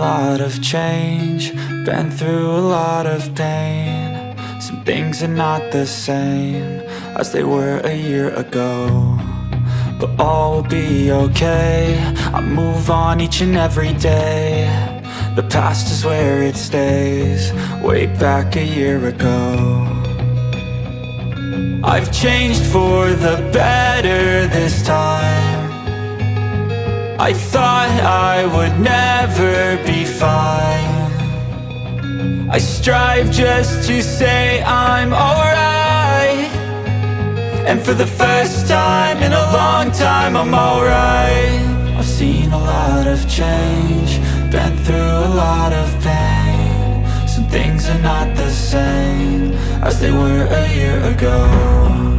lot of change, been through a lot of pain. Some things are not the same as they were a year ago, but all will be okay. I move on each and every day. The past is where it stays, way back a year ago. I've changed for the better this time. I thought I would never be fine. I strive just to say I'm alright, and for the first time in a long time I'm alright. I've seen a lot of change, been through a lot of pain. Some things are not the same as they were a year ago.